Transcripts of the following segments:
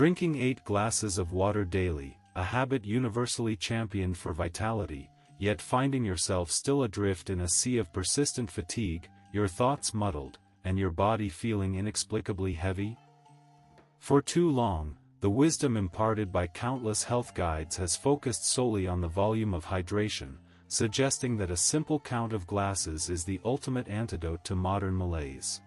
Drinking 8 glasses of water daily, a habit universally championed for vitality, yet finding yourself still adrift in a sea of persistent fatigue, your thoughts muddled, and your body feeling inexplicably heavy? For too long, the wisdom imparted by countless health guides has focused solely on the volume of hydration, suggesting that a simple count of glasses is the ultimate antidote to modern malaise.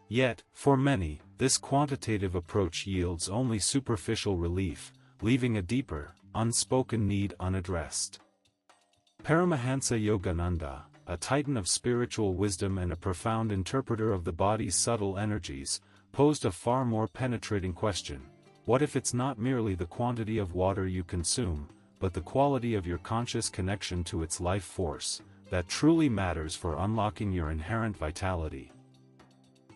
Yet, for many, this quantitative approach yields only superficial relief, leaving a deeper, unspoken need unaddressed. Paramahansa Yogananda, a titan of spiritual wisdom and a profound interpreter of the body's subtle energies, posed a far more penetrating question: what if it's not merely the quantity of water you consume, but the quality of your conscious connection to its life force, that truly matters for unlocking your inherent vitality?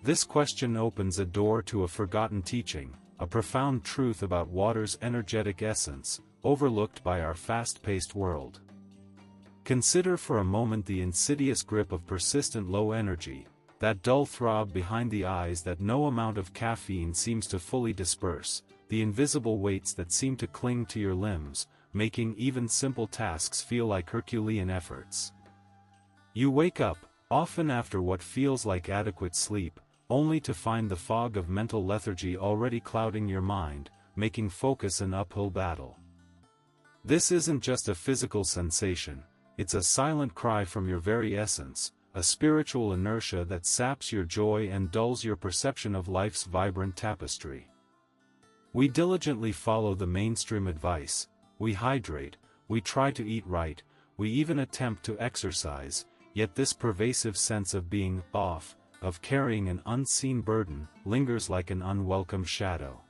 This question opens a door to a forgotten teaching, a profound truth about water's energetic essence, overlooked by our fast-paced world. Consider for a moment the insidious grip of persistent low energy, that dull throb behind the eyes that no amount of caffeine seems to fully disperse, the invisible weights that seem to cling to your limbs, making even simple tasks feel like Herculean efforts. You wake up, often after what feels like adequate sleep, only to find the fog of mental lethargy already clouding your mind, making focus an uphill battle. This isn't just a physical sensation, it's a silent cry from your very essence, a spiritual inertia that saps your joy and dulls your perception of life's vibrant tapestry. We diligently follow the mainstream advice, we hydrate, we try to eat right, we even attempt to exercise, yet this pervasive sense of being off, of carrying an unseen burden, lingers like an unwelcome shadow.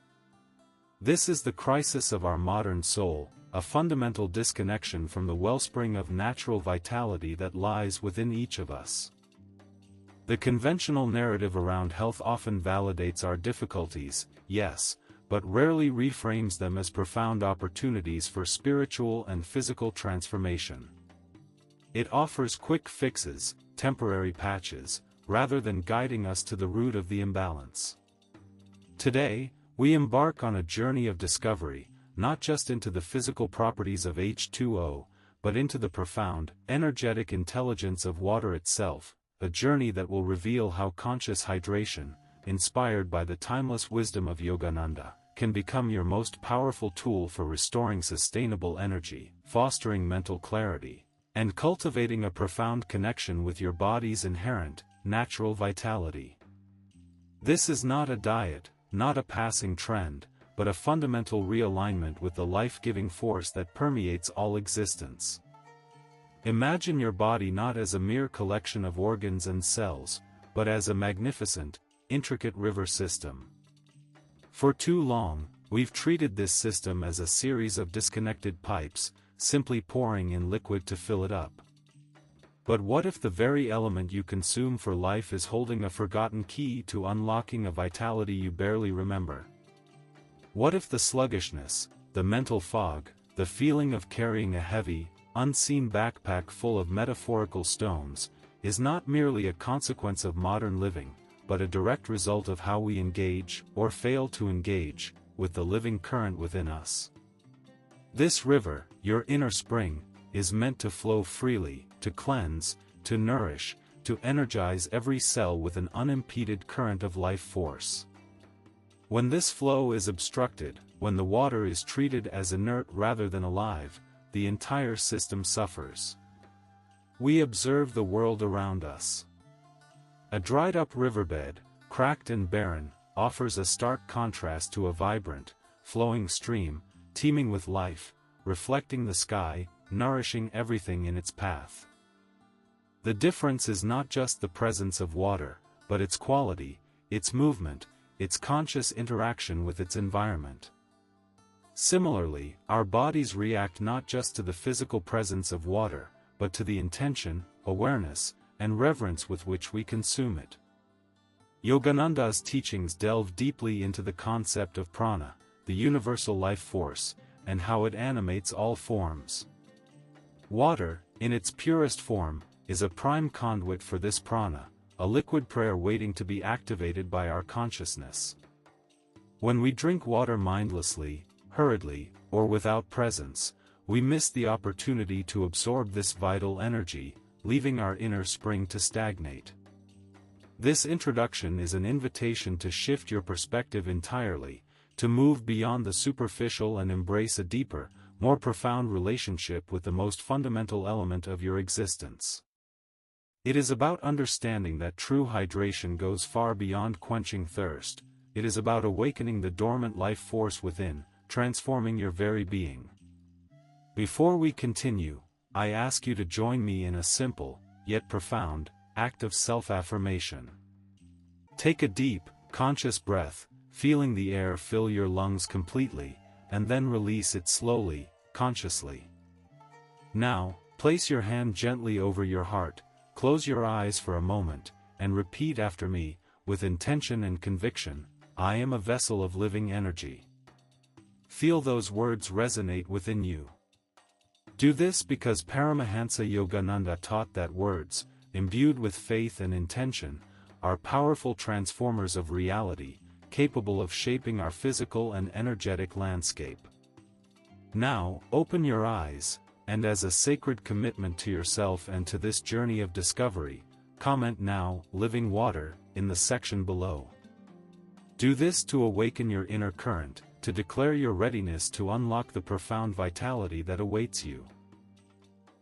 This is the crisis of our modern soul, a fundamental disconnection from the wellspring of natural vitality that lies within each of us. The conventional narrative around health often validates our difficulties, yes, but rarely reframes them as profound opportunities for spiritual and physical transformation. It offers quick fixes, temporary patches, rather than guiding us to the root of the imbalance. Today, we embark on a journey of discovery, not just into the physical properties of H2O, but into the profound, energetic intelligence of water itself, a journey that will reveal how conscious hydration, inspired by the timeless wisdom of Yogananda, can become your most powerful tool for restoring sustainable energy, fostering mental clarity, and cultivating a profound connection with your body's inherent, natural vitality. This is not a diet, not a passing trend, but a fundamental realignment with the life-giving force that permeates all existence. Imagine your body not as a mere collection of organs and cells, but as a magnificent, intricate river system. For too long, we've treated this system as a series of disconnected pipes, simply pouring in liquid to fill it up. But what if the very element you consume for life is holding a forgotten key to unlocking a vitality you barely remember? What if the sluggishness, the mental fog, the feeling of carrying a heavy, unseen backpack full of metaphorical stones, is not merely a consequence of modern living, but a direct result of how we engage, or fail to engage, with the living current within us? This river, your inner spring, is meant to flow freely, to cleanse, to nourish, to energize every cell with an unimpeded current of life force. When this flow is obstructed, when the water is treated as inert rather than alive, the entire system suffers. We observe the world around us. A dried-up riverbed, cracked and barren, offers a stark contrast to a vibrant, flowing stream, teeming with life, reflecting the sky, nourishing everything in its path. The difference is not just the presence of water, but its quality, its movement, its conscious interaction with its environment. Similarly, our bodies react not just to the physical presence of water, but to the intention, awareness, and reverence with which we consume it. Yogananda's teachings delve deeply into the concept of prana, the universal life force, and how it animates all forms. Water, in its purest form, is a prime conduit for this prana, a liquid prayer waiting to be activated by our consciousness. When we drink water mindlessly, hurriedly, or without presence, we miss the opportunity to absorb this vital energy, leaving our inner spring to stagnate. This introduction is an invitation to shift your perspective entirely, to move beyond the superficial and embrace a deeper, more profound relationship with the most fundamental element of your existence. It is about understanding that true hydration goes far beyond quenching thirst. It is about awakening the dormant life force within, transforming your very being. Before we continue, I ask you to join me in a simple, yet profound, act of self-affirmation. Take a deep, conscious breath, feeling the air fill your lungs completely, and then release it slowly, consciously. Now, place your hand gently over your heart, close your eyes for a moment, and repeat after me, with intention and conviction, I am a vessel of living energy. Feel those words resonate within you. Do this because Paramahansa Yogananda taught that words, imbued with faith and intention, are powerful transformers of reality, capable of shaping our physical and energetic landscape. Now, open your eyes, and as a sacred commitment to yourself and to this journey of discovery, comment now, "Living Water," in the section below. Do this to awaken your inner current, to declare your readiness to unlock the profound vitality that awaits you.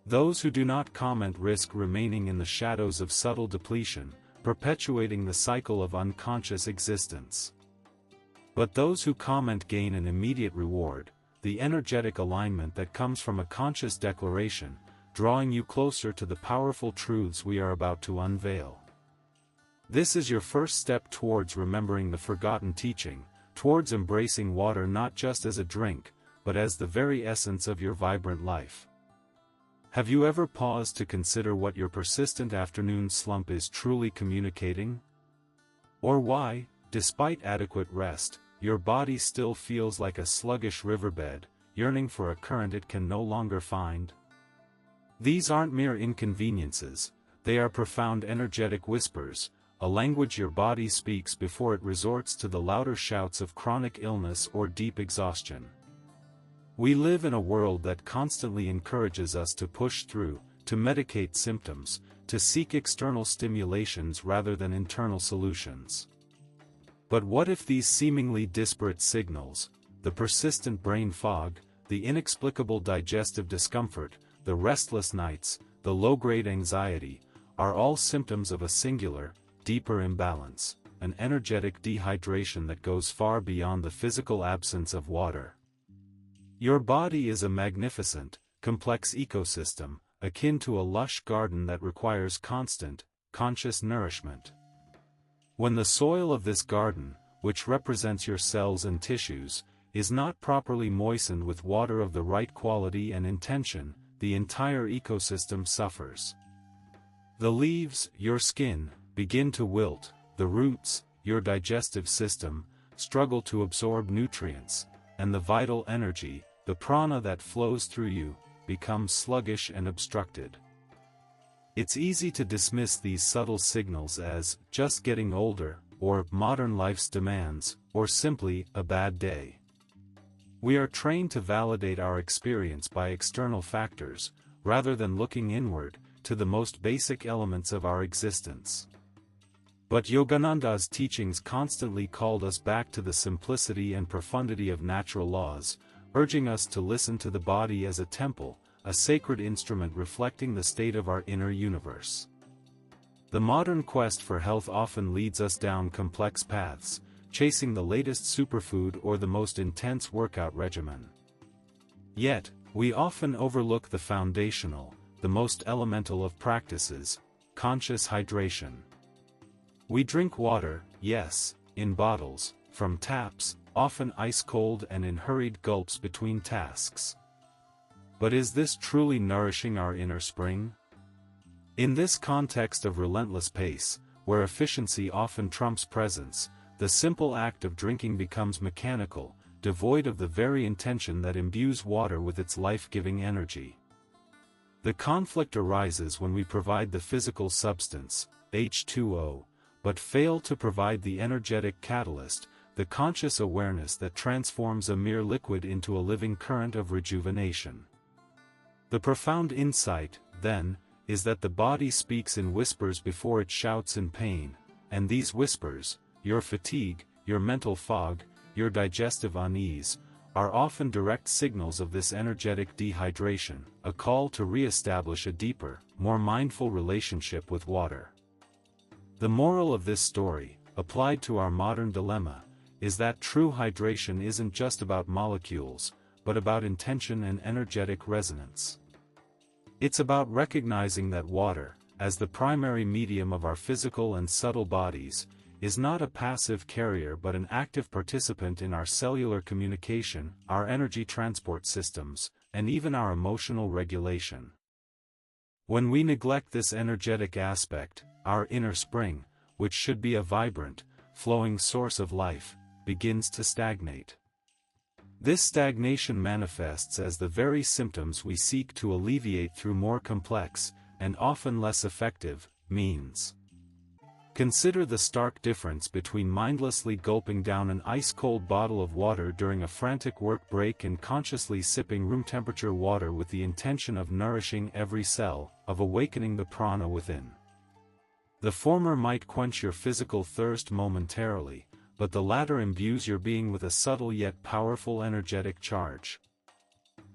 Those who do not comment risk remaining in the shadows of subtle depletion, perpetuating the cycle of unconscious existence. But those who comment gain an immediate reward, the energetic alignment that comes from a conscious declaration, drawing you closer to the powerful truths we are about to unveil. This is your first step towards remembering the forgotten teaching, towards embracing water not just as a drink, but as the very essence of your vibrant life. Have you ever paused to consider what your persistent afternoon slump is truly communicating? Or why, despite adequate rest, your body still feels like a sluggish riverbed, yearning for a current it can no longer find? These aren't mere inconveniences, they are profound energetic whispers, a language your body speaks before it resorts to the louder shouts of chronic illness or deep exhaustion. We live in a world that constantly encourages us to push through, to medicate symptoms, to seek external stimulations rather than internal solutions. But what if these seemingly disparate signals, the persistent brain fog, the inexplicable digestive discomfort, the restless nights, the low-grade anxiety, are all symptoms of a singular, deeper imbalance, an energetic dehydration that goes far beyond the physical absence of water? Your body is a magnificent, complex ecosystem, akin to a lush garden that requires constant, conscious nourishment. When the soil of this garden, which represents your cells and tissues, is not properly moistened with water of the right quality and intention, the entire ecosystem suffers. The leaves, your skin, begin to wilt, the roots, your digestive system, struggle to absorb nutrients, and the vital energy, the prana that flows through you, becomes sluggish and obstructed. It's easy to dismiss these subtle signals as just getting older, or modern life's demands, or simply a bad day. We are trained to validate our experience by external factors, rather than looking inward, to the most basic elements of our existence. But Yogananda's teachings constantly called us back to the simplicity and profundity of natural laws, urging us to listen to the body as a temple, a sacred instrument reflecting the state of our inner universe. The modern quest for health often leads us down complex paths, chasing the latest superfood or the most intense workout regimen. Yet, we often overlook the foundational, the most elemental of practices, conscious hydration. We drink water, yes, in bottles, from taps, often ice-cold and in hurried gulps between tasks. But is this truly nourishing our inner spring? In this context of relentless pace, where efficiency often trumps presence, the simple act of drinking becomes mechanical, devoid of the very intention that imbues water with its life-giving energy. The conflict arises when we provide the physical substance, H2O, but fail to provide the energetic catalyst, the conscious awareness that transforms a mere liquid into a living current of rejuvenation. The profound insight, then, is that the body speaks in whispers before it shouts in pain, and these whispers, your fatigue, your mental fog, your digestive unease, are often direct signals of this energetic dehydration, a call to re-establish a deeper, more mindful relationship with water. The moral of this story, applied to our modern dilemma, is that true hydration isn't just about molecules, but about intention and energetic resonance. It's about recognizing that water, as the primary medium of our physical and subtle bodies, is not a passive carrier but an active participant in our cellular communication, our energy transport systems, and even our emotional regulation. When we neglect this energetic aspect, our inner spring, which should be a vibrant, flowing source of life, begins to stagnate. This stagnation manifests as the very symptoms we seek to alleviate through more complex, and often less effective, means. Consider the stark difference between mindlessly gulping down an ice-cold bottle of water during a frantic work break and consciously sipping room-temperature water with the intention of nourishing every cell, of awakening the prana within. The former might quench your physical thirst momentarily, but the latter imbues your being with a subtle yet powerful energetic charge.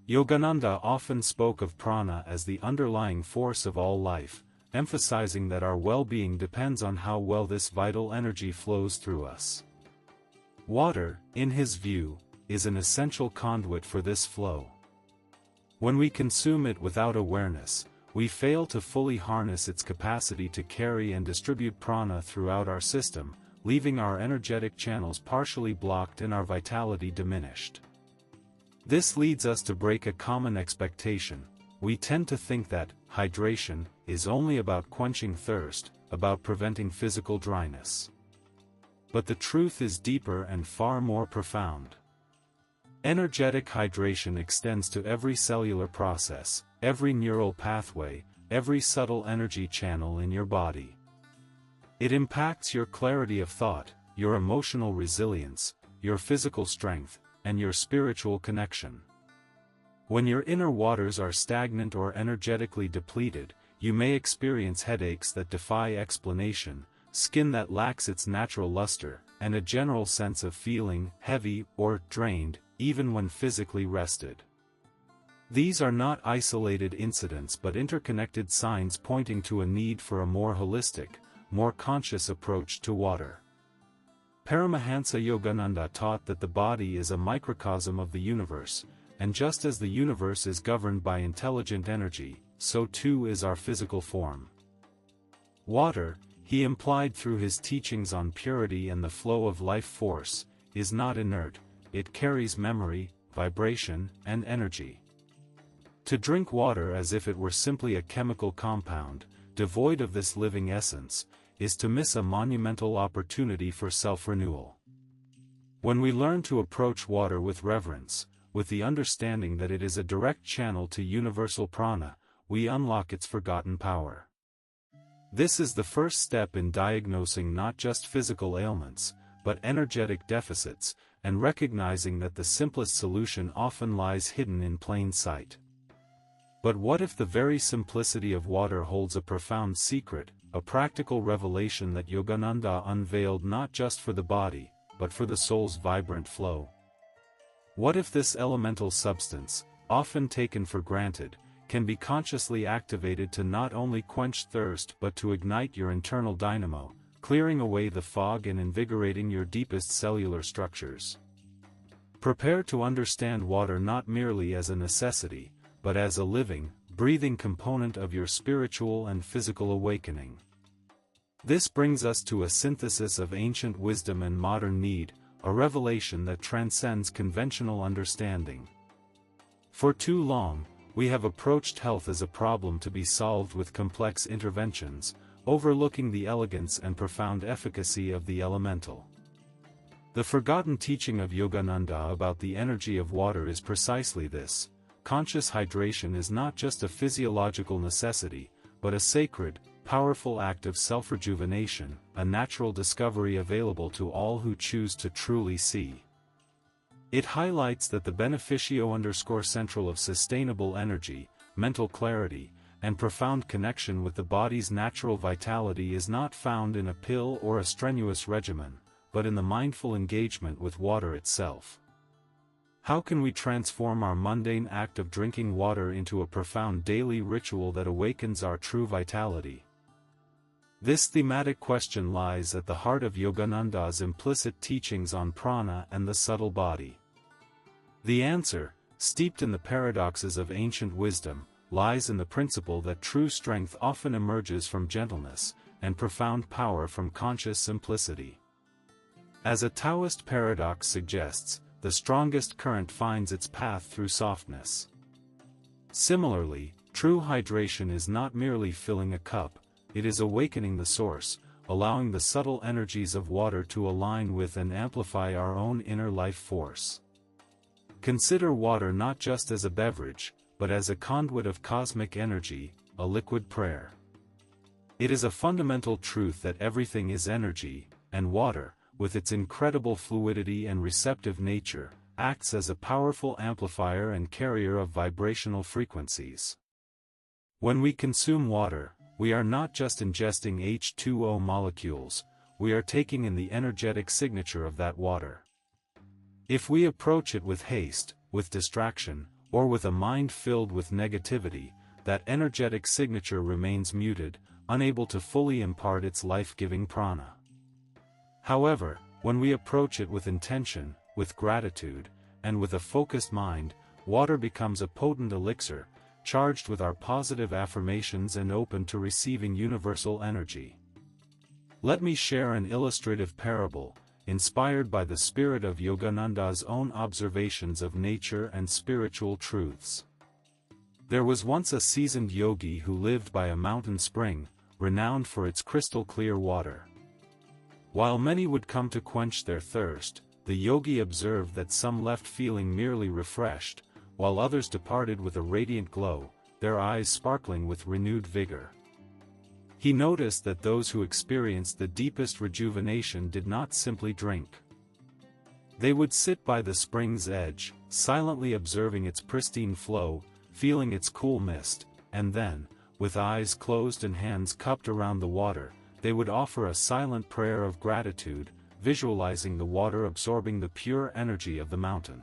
Yogananda often spoke of prana as the underlying force of all life, emphasizing that our well-being depends on how well this vital energy flows through us. Water, in his view, is an essential conduit for this flow. When we consume it without awareness, we fail to fully harness its capacity to carry and distribute prana throughout our system, leaving our energetic channels partially blocked and our vitality diminished. This leads us to break a common expectation. We tend to think that hydration is only about quenching thirst, about preventing physical dryness. But the truth is deeper and far more profound. Energetic hydration extends to every cellular process, every neural pathway, every subtle energy channel in your body. It impacts your clarity of thought, your emotional resilience, your physical strength, and your spiritual connection. When your inner waters are stagnant or energetically depleted, you may experience headaches that defy explanation, skin that lacks its natural luster, and a general sense of feeling heavy or drained, even when physically rested. These are not isolated incidents but interconnected signs pointing to a need for a more holistic, more conscious approach to water. Paramahansa Yogananda taught that the body is a microcosm of the universe, and just as the universe is governed by intelligent energy, so too is our physical form. Water, he implied through his teachings on purity and the flow of life force, is not inert, it carries memory, vibration, and energy. To drink water as if it were simply a chemical compound, devoid of this living essence, is to miss a monumental opportunity for self-renewal. When we learn to approach water with reverence, with the understanding that it is a direct channel to universal prana, we unlock its forgotten power. This is the first step in diagnosing not just physical ailments, but energetic deficits, and recognizing that the simplest solution often lies hidden in plain sight. But what if the very simplicity of water holds a profound secret, a practical revelation that Yogananda unveiled not just for the body, but for the soul's vibrant flow? What if this elemental substance, often taken for granted, can be consciously activated to not only quench thirst but to ignite your internal dynamo, clearing away the fog and invigorating your deepest cellular structures? Prepare to understand water not merely as a necessity, but as a living, breathing component of your spiritual and physical awakening. This brings us to a synthesis of ancient wisdom and modern need, a revelation that transcends conventional understanding. For too long, we have approached health as a problem to be solved with complex interventions, overlooking the elegance and profound efficacy of the elemental. The forgotten teaching of Yogananda about the energy of water is precisely this. Conscious hydration is not just a physiological necessity, but a sacred, powerful act of self-rejuvenation, a natural discovery available to all who choose to truly see. It highlights that the beneficio_central of sustainable energy, mental clarity, and profound connection with the body's natural vitality is not found in a pill or a strenuous regimen, but in the mindful engagement with water itself. How can we transform our mundane act of drinking water into a profound daily ritual that awakens our true vitality? This thematic question lies at the heart of Yogananda's implicit teachings on prana and the subtle body. The answer, steeped in the paradoxes of ancient wisdom, lies in the principle that true strength often emerges from gentleness, and profound power from conscious simplicity. As a Taoist paradox suggests, the strongest current finds its path through softness. Similarly, true hydration is not merely filling a cup, it is awakening the source, allowing the subtle energies of water to align with and amplify our own inner life force. Consider water not just as a beverage, but as a conduit of cosmic energy, a liquid prayer. It is a fundamental truth that everything is energy, and water, with its incredible fluidity and receptive nature, acts as a powerful amplifier and carrier of vibrational frequencies. When we consume water, we are not just ingesting H2O molecules, we are taking in the energetic signature of that water. If we approach it with haste, with distraction, or with a mind filled with negativity, that energetic signature remains muted, unable to fully impart its life-giving prana. However, when we approach it with intention, with gratitude, and with a focused mind, water becomes a potent elixir, charged with our positive affirmations and open to receiving universal energy. Let me share an illustrative parable, inspired by the spirit of Yogananda's own observations of nature and spiritual truths. There was once a seasoned yogi who lived by a mountain spring, renowned for its crystal-clear water. While many would come to quench their thirst, the yogi observed that some left feeling merely refreshed, while others departed with a radiant glow, their eyes sparkling with renewed vigor. He noticed that those who experienced the deepest rejuvenation did not simply drink. They would sit by the spring's edge, silently observing its pristine flow, feeling its cool mist, and then, with eyes closed and hands cupped around the water, they would offer a silent prayer of gratitude, visualizing the water absorbing the pure energy of the mountain.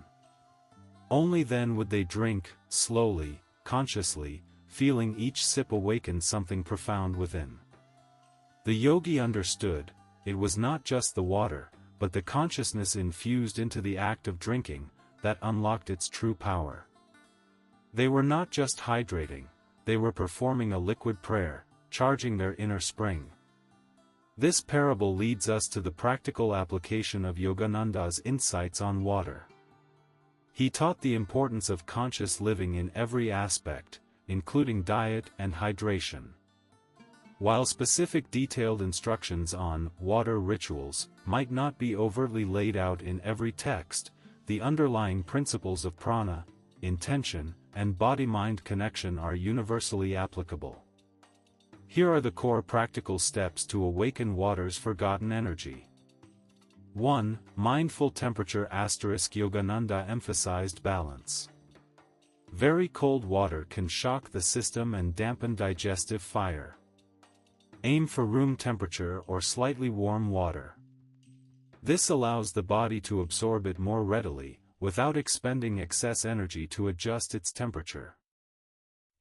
Only then would they drink, slowly, consciously, feeling each sip awaken something profound within. The yogi understood, it was not just the water, but the consciousness infused into the act of drinking, that unlocked its true power. They were not just hydrating, they were performing a liquid prayer, charging their inner spring. This parable leads us to the practical application of Yogananda's insights on water. He taught the importance of conscious living in every aspect, including diet and hydration. While specific detailed instructions on water rituals might not be overtly laid out in every text, the underlying principles of prana, intention, and body-mind connection are universally applicable. Here are the core practical steps to awaken water's forgotten energy. 1. Mindful temperature *. Yogananda emphasized balance. Very cold water can shock the system and dampen digestive fire. Aim for room temperature or slightly warm water. This allows the body to absorb it more readily, without expending excess energy to adjust its temperature.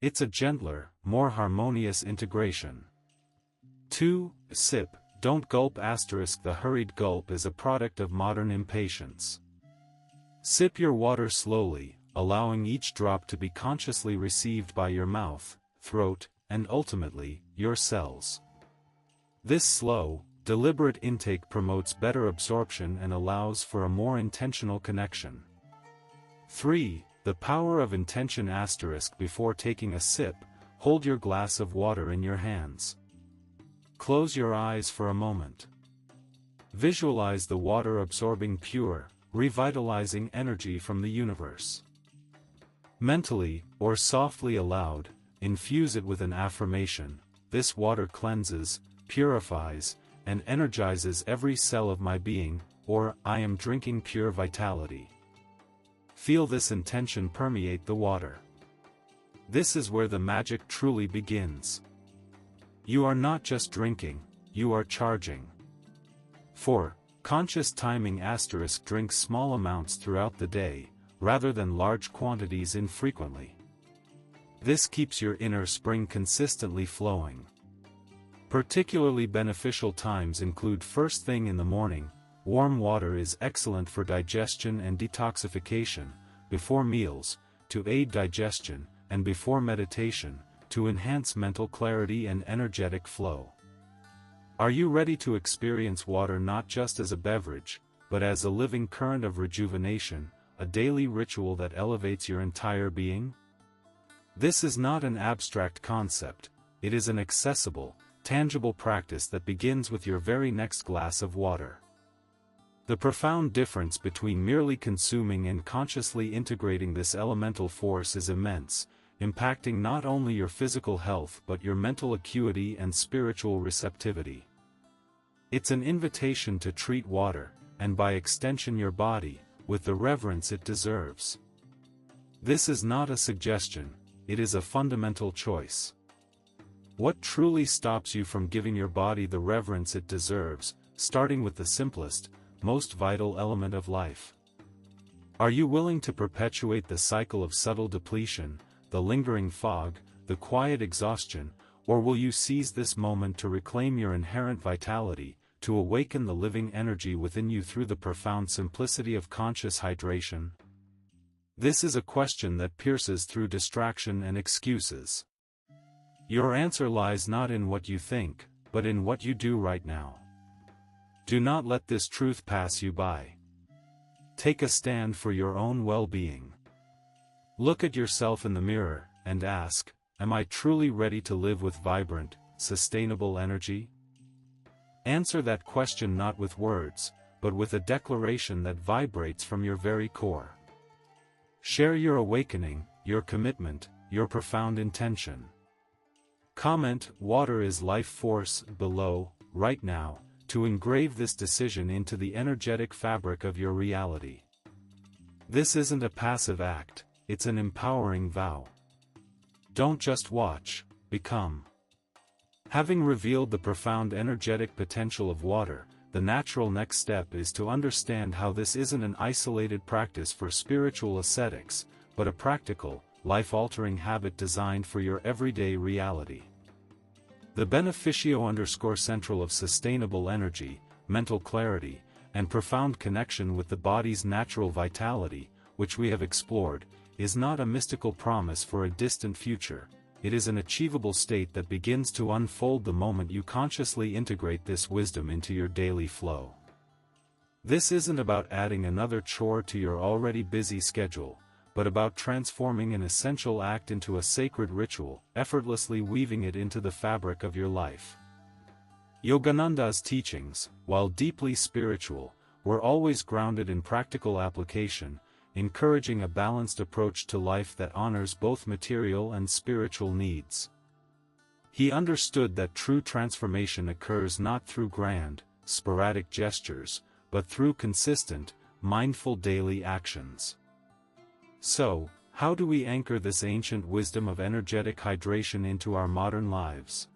It's a gentler, more harmonious integration. 2. Sip, don't gulp *. The hurried gulp is a product of modern impatience. Sip your water slowly, allowing each drop to be consciously received by your mouth, throat, and ultimately, your cells. This slow, deliberate intake promotes better absorption and allows for a more intentional connection. 3. The power of intention *. Before taking a sip, hold your glass of water in your hands. Close your eyes for a moment. Visualize the water absorbing pure, revitalizing energy from the universe. Mentally, or softly aloud, infuse it with an affirmation, this water cleanses, purifies, and energizes every cell of my being, or I am drinking pure vitality. Feel this intention permeate the water. This is where the magic truly begins. You are not just drinking, you are charging. 4. Conscious timing * drink small amounts throughout the day, rather than large quantities infrequently. This keeps your inner spring consistently flowing. Particularly beneficial times include first thing in the morning. Warm water is excellent for digestion and detoxification, before meals, to aid digestion, and before meditation, to enhance mental clarity and energetic flow. Are you ready to experience water not just as a beverage, but as a living current of rejuvenation, a daily ritual that elevates your entire being? This is not an abstract concept, it is an accessible, tangible practice that begins with your very next glass of water. The profound difference between merely consuming and consciously integrating this elemental force is immense, impacting not only your physical health but your mental acuity and spiritual receptivity. It's an invitation to treat water, and by extension your body, with the reverence it deserves. This is not a suggestion, it is a fundamental choice. What truly stops you from giving your body the reverence it deserves, starting with the simplest, most vital element of life? Are you willing to perpetuate the cycle of subtle depletion, the lingering fog, the quiet exhaustion, or will you seize this moment to reclaim your inherent vitality, to awaken the living energy within you through the profound simplicity of conscious hydration? This is a question that pierces through distraction and excuses. Your answer lies not in what you think, but in what you do right now. Do not let this truth pass you by. Take a stand for your own well-being. Look at yourself in the mirror, and ask, am I truly ready to live with vibrant, sustainable energy? Answer that question not with words, but with a declaration that vibrates from your very core. Share your awakening, your commitment, your profound intention. Comment, "Water is life force," below, right now, to engrave this decision into the energetic fabric of your reality. This isn't a passive act, it's an empowering vow. Don't just watch, become. Having revealed the profound energetic potential of water, the natural next step is to understand how this isn't an isolated practice for spiritual ascetics, but a practical, life-altering habit designed for your everyday reality. The beneficio_central of sustainable energy, mental clarity, and profound connection with the body's natural vitality, which we have explored, is not a mystical promise for a distant future. It is an achievable state that begins to unfold the moment you consciously integrate this wisdom into your daily flow. This isn't about adding another chore to your already busy schedule, but about transforming an essential act into a sacred ritual, effortlessly weaving it into the fabric of your life. Yogananda's teachings, while deeply spiritual, were always grounded in practical application, encouraging a balanced approach to life that honors both material and spiritual needs. He understood that true transformation occurs not through grand, sporadic gestures, but through consistent, mindful daily actions. So, how do we anchor this ancient wisdom of energetic hydration into our modern lives?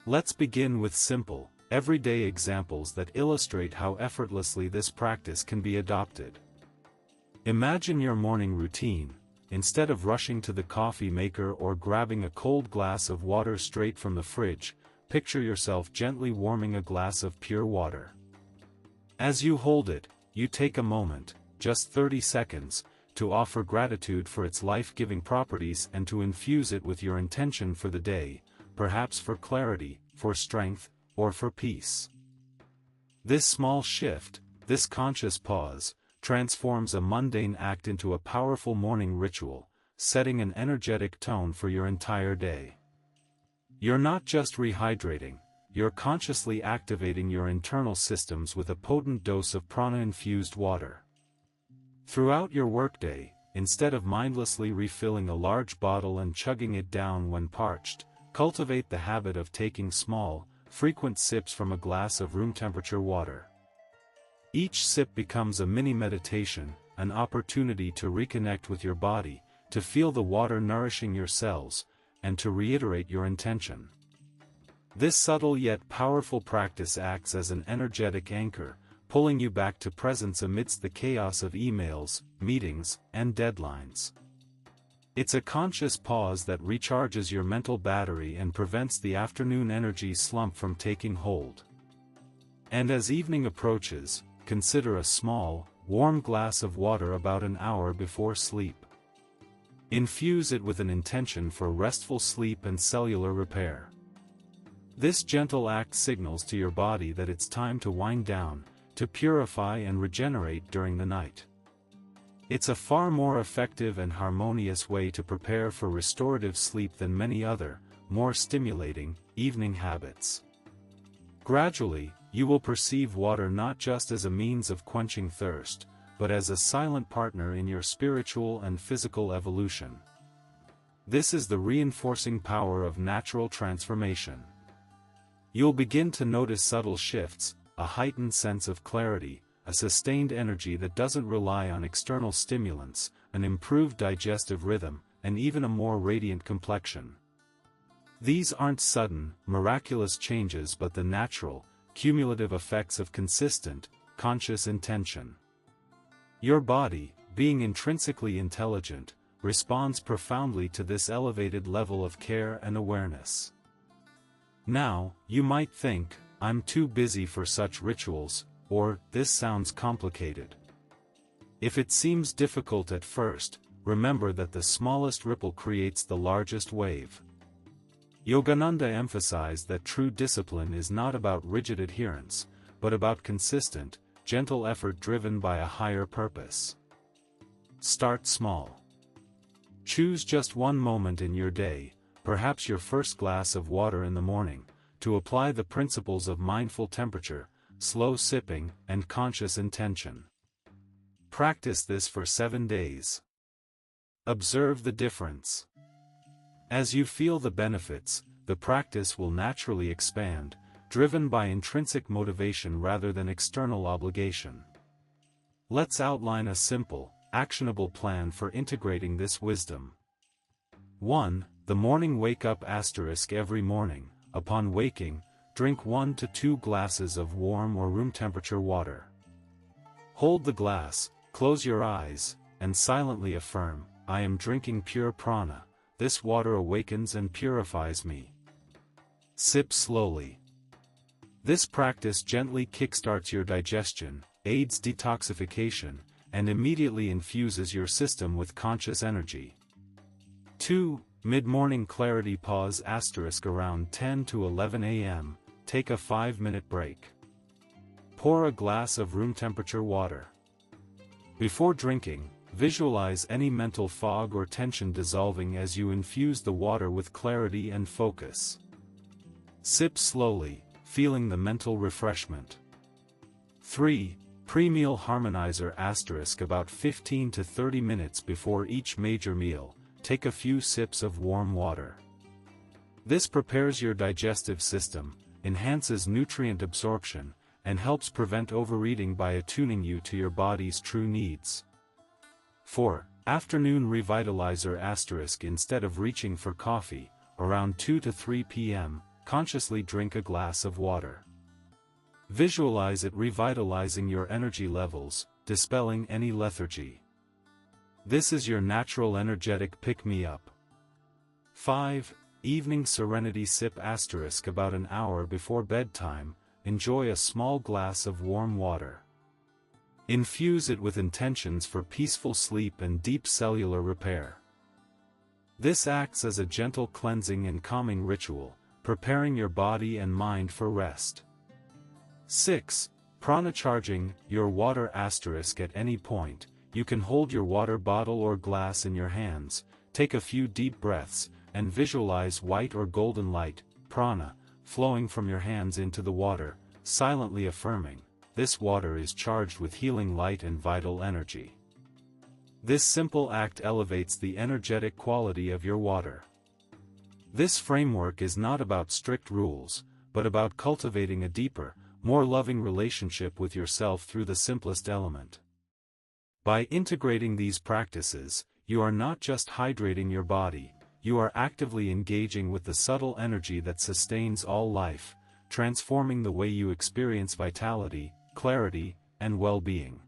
Let's begin with simple, everyday examples that illustrate how effortlessly this practice can be adopted. Imagine your morning routine. Instead of rushing to the coffee maker or grabbing a cold glass of water straight from the fridge, picture yourself gently warming a glass of pure water. As you hold it, you take a moment, just 30 seconds, to offer gratitude for its life-giving properties and to infuse it with your intention for the day, perhaps for clarity, for strength, or for peace. This small shift, this conscious pause, transforms a mundane act into a powerful morning ritual, setting an energetic tone for your entire day. You're not just rehydrating, you're consciously activating your internal systems with a potent dose of prana-infused water. Throughout your workday, instead of mindlessly refilling a large bottle and chugging it down when parched, Cultivate the habit of taking small, frequent sips from a glass of room-temperature water. Each sip becomes a mini meditation, an opportunity to reconnect with your body, to feel the water nourishing your cells, and to reiterate your intention. This subtle yet powerful practice acts as an energetic anchor, pulling you back to presence amidst the chaos of emails, meetings, and deadlines. It's a conscious pause that recharges your mental battery and prevents the afternoon energy slump from taking hold. And as evening approaches, consider a small, warm glass of water about an hour before sleep. Infuse it with an intention for restful sleep and cellular repair. This gentle act signals to your body that it's time to wind down, to purify and regenerate during the night. It's a far more effective and harmonious way to prepare for restorative sleep than many other, more stimulating, evening habits. Gradually, you will perceive water not just as a means of quenching thirst, but as a silent partner in your spiritual and physical evolution. This is the reinforcing power of natural transformation. You'll begin to notice subtle shifts, a heightened sense of clarity, a sustained energy that doesn't rely on external stimulants, an improved digestive rhythm, and even a more radiant complexion. These aren't sudden, miraculous changes but the natural, cumulative effects of consistent, conscious intention. Your body, being intrinsically intelligent, responds profoundly to this elevated level of care and awareness. Now, you might think, I'm too busy for such rituals, or, this sounds complicated. If it seems difficult at first, remember that the smallest ripple creates the largest wave. Yogananda emphasized that true discipline is not about rigid adherence, but about consistent, gentle effort driven by a higher purpose. Start small. Choose just one moment in your day, perhaps your first glass of water in the morning, to apply the principles of mindful temperature, slow sipping, and conscious intention. Practice this for 7 days. Observe the difference. As you feel the benefits, the practice will naturally expand, driven by intrinsic motivation rather than external obligation. Let's outline a simple, actionable plan for integrating this wisdom. 1. The morning wake-up asterisk. Every morning, upon waking, drink 1 to 2 glasses of warm or room-temperature water. Hold the glass, close your eyes, and silently affirm, I am drinking pure prana, this water awakens and purifies me. Sip slowly. This practice gently kickstarts your digestion, aids detoxification, and immediately infuses your system with conscious energy. 2. Mid-morning clarity. Pause asterisk around 10 to 11 a.m., take a 5-minute break. Pour a glass of room-temperature water. Before drinking, visualize any mental fog or tension dissolving as you infuse the water with clarity and focus. Sip slowly, feeling the mental refreshment. 3. Pre-meal harmonizer asterisk. About 15 to 30 minutes before each major meal, take a few sips of warm water. This prepares your digestive system, enhances nutrient absorption, and helps prevent overeating by attuning you to your body's true needs. 4. Afternoon revitalizer asterisk. Instead of reaching for coffee, around 2 to 3 p.m., consciously drink a glass of water. Visualize it revitalizing your energy levels, dispelling any lethargy. This is your natural energetic pick-me-up. 5. Evening serenity. Sip asterisk. About an hour before bedtime, enjoy a small glass of warm water. Infuse it with intentions for peaceful sleep and deep cellular repair. This acts as a gentle cleansing and calming ritual, preparing your body and mind for rest. 6. Prana charging your water asterisk. At any point, you can hold your water bottle or glass in your hands, take a few deep breaths, and visualize white or golden light, prana, flowing from your hands into the water, silently affirming, this water is charged with healing light and vital energy. This simple act elevates the energetic quality of your water. This framework is not about strict rules, but about cultivating a deeper, more loving relationship with yourself through the simplest element. By integrating these practices, you are not just hydrating your body, you are actively engaging with the subtle energy that sustains all life, transforming the way you experience vitality, clarity, and well-being.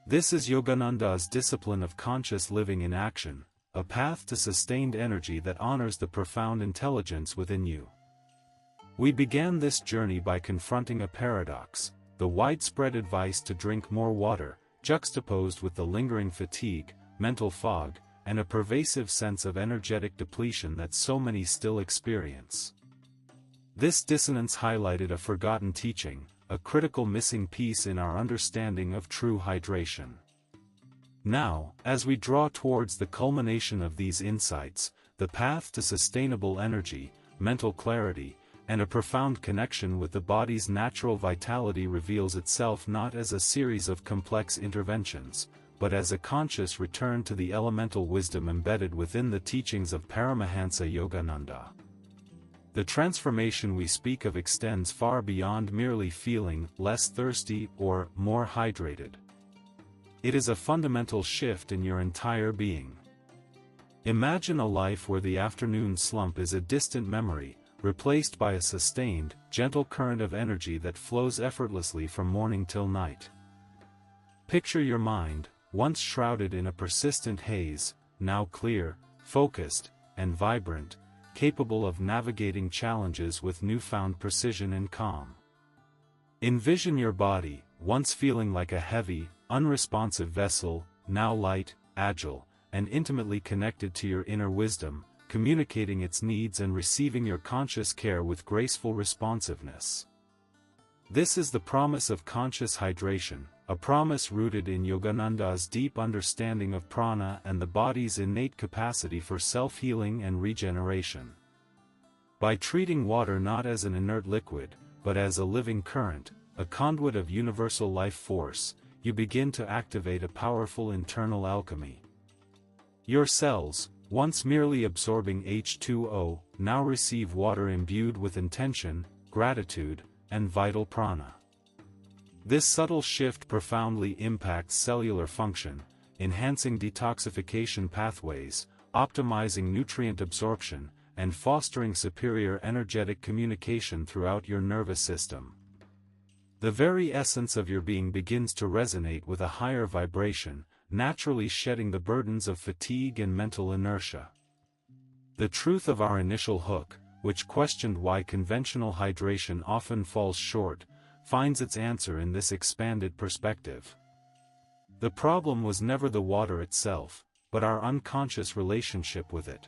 This is Yogananda's discipline of conscious living in action, a path to sustained energy that honors the profound intelligence within you. We began this journey by confronting a paradox, the widespread advice to drink more water, juxtaposed with the lingering fatigue, mental fog, and a pervasive sense of energetic depletion that so many still experience. This dissonance highlighted a forgotten teaching, a critical missing piece in our understanding of true hydration. Now, as we draw towards the culmination of these insights, the path to sustainable energy, mental clarity, and a profound connection with the body's natural vitality reveals itself not as a series of complex interventions, but as a conscious return to the elemental wisdom embedded within the teachings of Paramahansa Yogananda. The transformation we speak of extends far beyond merely feeling less thirsty or more hydrated. It is a fundamental shift in your entire being. Imagine a life where the afternoon slump is a distant memory, replaced by a sustained, gentle current of energy that flows effortlessly from morning till night. Picture your mind, once shrouded in a persistent haze, now clear, focused, and vibrant, capable of navigating challenges with newfound precision and calm. Envision your body, once feeling like a heavy, unresponsive vessel, now light, agile, and intimately connected to your inner wisdom, communicating its needs and receiving your conscious care with graceful responsiveness. This is the promise of conscious hydration, a promise rooted in Yogananda's deep understanding of prana and the body's innate capacity for self-healing and regeneration. By treating water not as an inert liquid, but as a living current, a conduit of universal life force, you begin to activate a powerful internal alchemy. Your cells, once merely absorbing H2O, now receive water imbued with intention, gratitude, and vital prana. This subtle shift profoundly impacts cellular function, enhancing detoxification pathways, optimizing nutrient absorption, and fostering superior energetic communication throughout your nervous system. The very essence of your being begins to resonate with a higher vibration, naturally shedding the burdens of fatigue and mental inertia. The truth of our initial hook, which questioned why conventional hydration often falls short, finds its answer in this expanded perspective. The problem was never the water itself, but our unconscious relationship with it.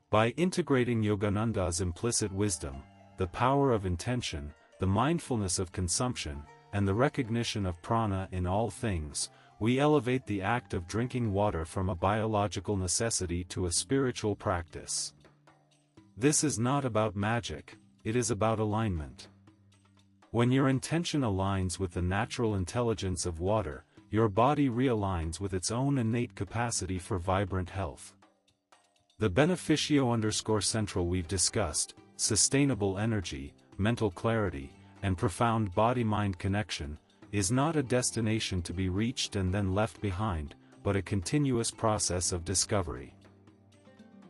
By integrating Yogananda's implicit wisdom, the power of intention, the mindfulness of consumption, and the recognition of prana in all things, we elevate the act of drinking water from a biological necessity to a spiritual practice. This is not about magic, it is about alignment. When your intention aligns with the natural intelligence of water, your body realigns with its own innate capacity for vibrant health. The beneficio_central we've discussed, sustainable energy, mental clarity, and profound body-mind connection, is not a destination to be reached and then left behind, but a continuous process of discovery.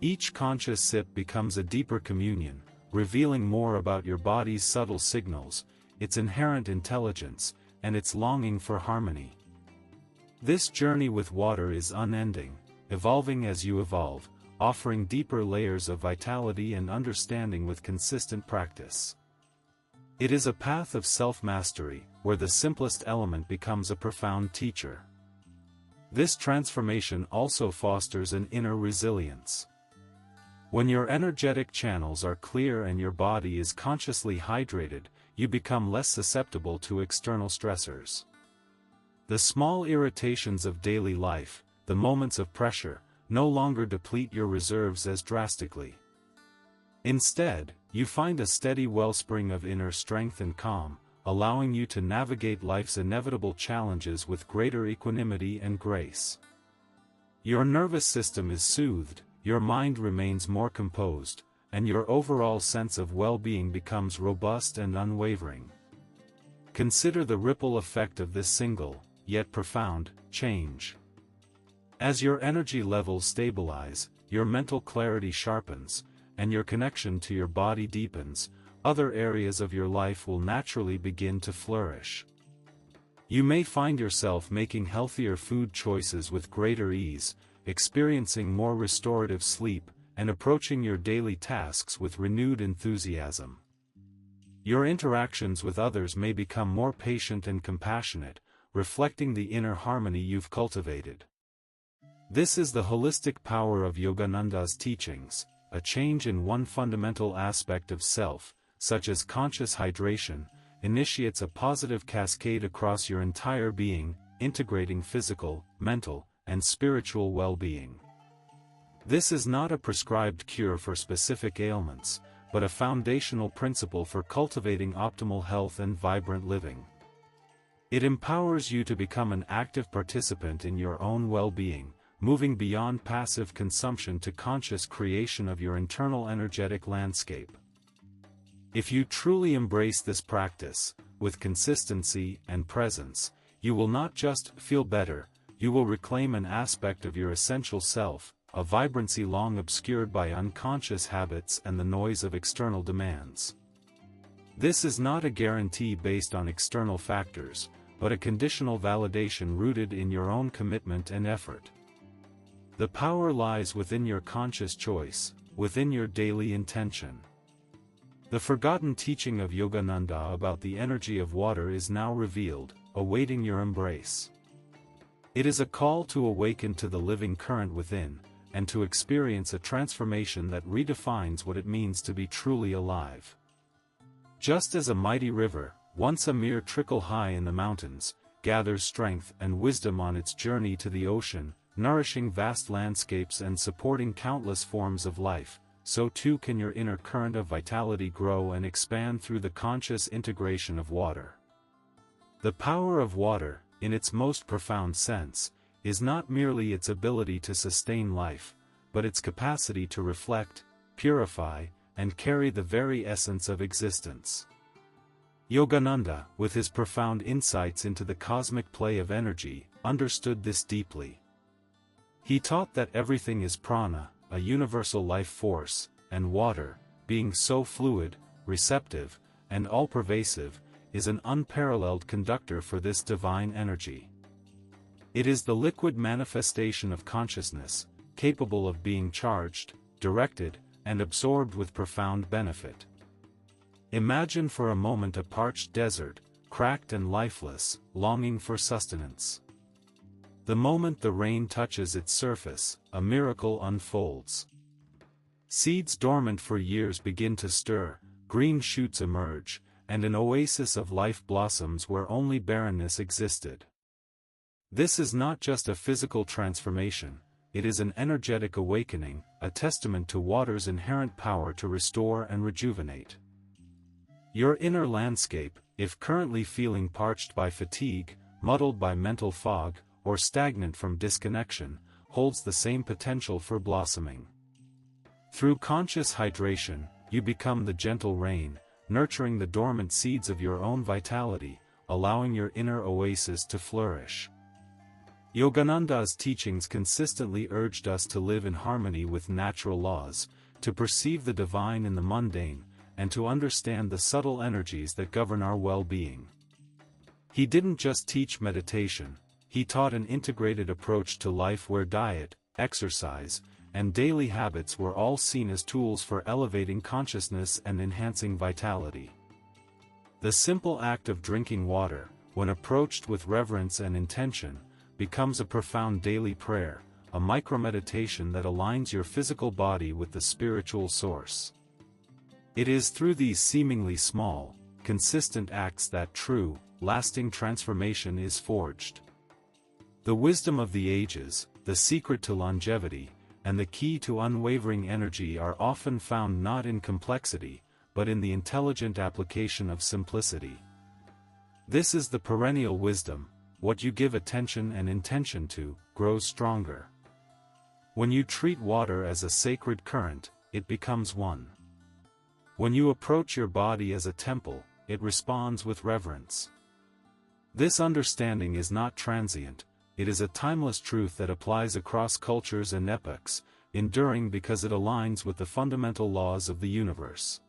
Each conscious sip becomes a deeper communion, revealing more about your body's subtle signals, its inherent intelligence, and its longing for harmony. This journey with water is unending, evolving as you evolve, offering deeper layers of vitality and understanding with consistent practice. It is a path of self-mastery, where the simplest element becomes a profound teacher. This transformation also fosters an inner resilience. When your energetic channels are clear and your body is consciously hydrated, you become less susceptible to external stressors. The small irritations of daily life, the moments of pressure, no longer deplete your reserves as drastically. Instead, you find a steady wellspring of inner strength and calm, allowing you to navigate life's inevitable challenges with greater equanimity and grace. Your nervous system is soothed, your mind remains more composed, and your overall sense of well-being becomes robust and unwavering. Consider the ripple effect of this single, yet profound, change. As your energy levels stabilize, your mental clarity sharpens, and your connection to your body deepens, other areas of your life will naturally begin to flourish. You may find yourself making healthier food choices with greater ease, experiencing more restorative sleep, and approaching your daily tasks with renewed enthusiasm. Your interactions with others may become more patient and compassionate, reflecting the inner harmony you've cultivated. This is the holistic power of Yogananda's teachings. A change in one fundamental aspect of self, such as conscious hydration, initiates a positive cascade across your entire being, integrating physical, mental, and spiritual well-being. This is not a prescribed cure for specific ailments, but a foundational principle for cultivating optimal health and vibrant living. It empowers you to become an active participant in your own well-being, moving beyond passive consumption to conscious creation of your internal energetic landscape. If you truly embrace this practice, with consistency and presence, you will not just feel better, you will reclaim an aspect of your essential self, a vibrancy long obscured by unconscious habits and the noise of external demands. This is not a guarantee based on external factors, but a conditional validation rooted in your own commitment and effort. The power lies within your conscious choice, within your daily intention. The forgotten teaching of Yogananda about the energy of water is now revealed, awaiting your embrace. It is a call to awaken to the living current within, and to experience a transformation that redefines what it means to be truly alive. Just as a mighty river, once a mere trickle high in the mountains, gathers strength and wisdom on its journey to the ocean, nourishing vast landscapes and supporting countless forms of life, so too can your inner current of vitality grow and expand through the conscious integration of water. The power of water, in its most profound sense, is not merely its ability to sustain life, but its capacity to reflect, purify, and carry the very essence of existence. Yogananda, with his profound insights into the cosmic play of energy, understood this deeply. He taught that everything is prana, a universal life force, and water, being so fluid, receptive, and all-pervasive, is an unparalleled conductor for this divine energy. It is the liquid manifestation of consciousness, capable of being charged, directed, and absorbed with profound benefit. Imagine for a moment a parched desert, cracked and lifeless, longing for sustenance. The moment the rain touches its surface, a miracle unfolds. Seeds dormant for years begin to stir, green shoots emerge, and an oasis of life blossoms where only barrenness existed. This is not just a physical transformation, it is an energetic awakening, a testament to water's inherent power to restore and rejuvenate. Your inner landscape, if currently feeling parched by fatigue, muddled by mental fog, or stagnant from disconnection, holds the same potential for blossoming. Through conscious hydration, you become the gentle rain, nurturing the dormant seeds of your own vitality, allowing your inner oasis to flourish. Yogananda's teachings consistently urged us to live in harmony with natural laws, to perceive the divine in the mundane, and to understand the subtle energies that govern our well-being. He didn't just teach meditation, he taught an integrated approach to life where diet, exercise, and daily habits were all seen as tools for elevating consciousness and enhancing vitality. The simple act of drinking water, when approached with reverence and intention, becomes a profound daily prayer, a micro-meditation that aligns your physical body with the spiritual source. It is through these seemingly small, consistent acts that true, lasting transformation is forged. The wisdom of the ages, the secret to longevity, and the key to unwavering energy are often found not in complexity, but in the intelligent application of simplicity. This is the perennial wisdom: what you give attention and intention to, grows stronger. When you treat water as a sacred current, it becomes one. When you approach your body as a temple, it responds with reverence. This understanding is not transient, it is a timeless truth that applies across cultures and epochs, enduring because it aligns with the fundamental laws of the universe.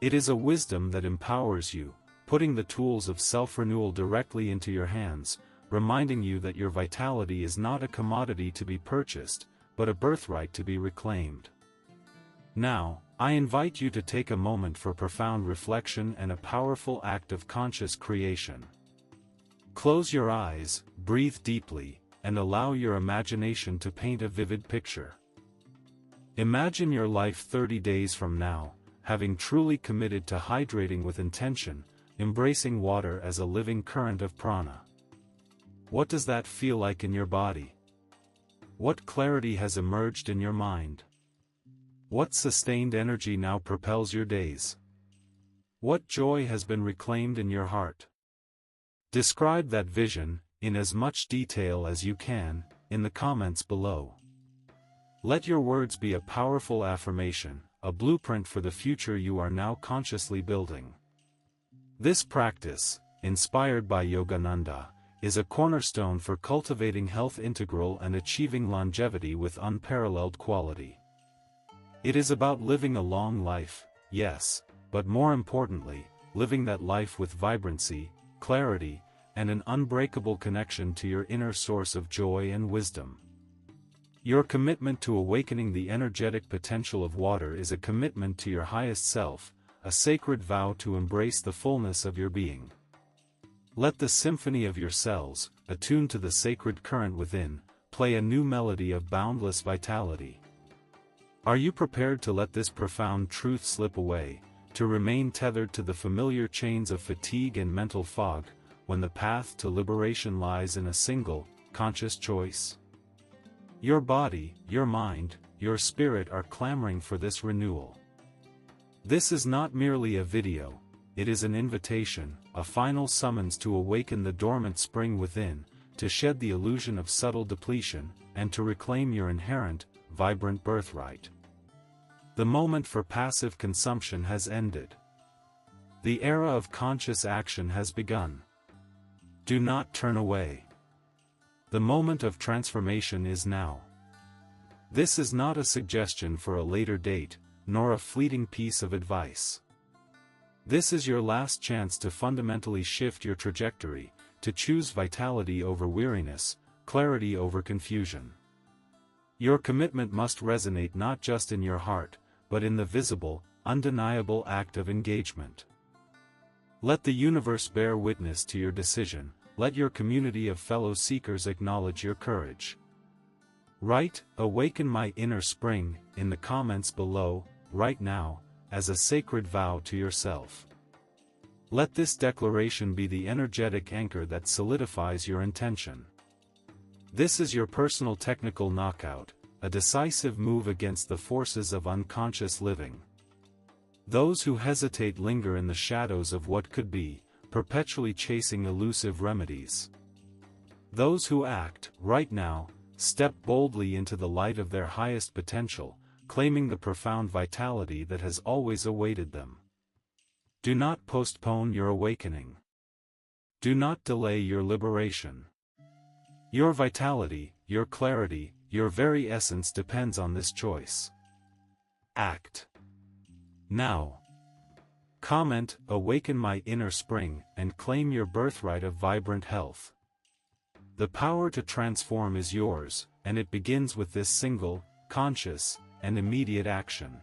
It is a wisdom that empowers you, putting the tools of self-renewal directly into your hands, reminding you that your vitality is not a commodity to be purchased, but a birthright to be reclaimed. Now, I invite you to take a moment for profound reflection and a powerful act of conscious creation. Close your eyes, breathe deeply, and allow your imagination to paint a vivid picture. Imagine your life 30 days from now, having truly committed to hydrating with intention, embracing water as a living current of prana. What does that feel like in your body? What clarity has emerged in your mind? What sustained energy now propels your days? What joy has been reclaimed in your heart? Describe that vision, in as much detail as you can, in the comments below. Let your words be a powerful affirmation, a blueprint for the future you are now consciously building. This practice, inspired by Yogananda, is a cornerstone for cultivating health integral and achieving longevity with unparalleled quality. It is about living a long life, yes, but more importantly, living that life with vibrancy, clarity, and an unbreakable connection to your inner source of joy and wisdom. Your commitment to awakening the energetic potential of water is a commitment to your highest self, a sacred vow to embrace the fullness of your being. Let the symphony of your cells, attuned to the sacred current within, play a new melody of boundless vitality. Are you prepared to let this profound truth slip away, to remain tethered to the familiar chains of fatigue and mental fog, when the path to liberation lies in a single, conscious choice? Your body, your mind, your spirit are clamoring for this renewal. This is not merely a video, it is an invitation, a final summons to awaken the dormant spring within, to shed the illusion of subtle depletion, and to reclaim your inherent, vibrant birthright. The moment for passive consumption has ended. The era of conscious action has begun. Do not turn away. The moment of transformation is now. This is not a suggestion for a later date, nor a fleeting piece of advice. This is your last chance to fundamentally shift your trajectory, to choose vitality over weariness, clarity over confusion. Your commitment must resonate not just in your heart, but in the visible, undeniable act of engagement. Let the universe bear witness to your decision, let your community of fellow seekers acknowledge your courage. Write, "Awaken my inner spring," in the comments below, right now, as a sacred vow to yourself. Let this declaration be the energetic anchor that solidifies your intention. This is your personal technical knockout, a decisive move against the forces of unconscious living. Those who hesitate linger in the shadows of what could be, perpetually chasing elusive remedies. Those who act, right now, step boldly into the light of their highest potential, claiming the profound vitality that has always awaited them. Do not postpone your awakening. Do not delay your liberation. Your vitality, your clarity, your very essence depends on this choice. Act now. Comment, "Awaken my inner spring," and claim your birthright of vibrant health. The power to transform is yours, and it begins with this single, conscious, and immediate action.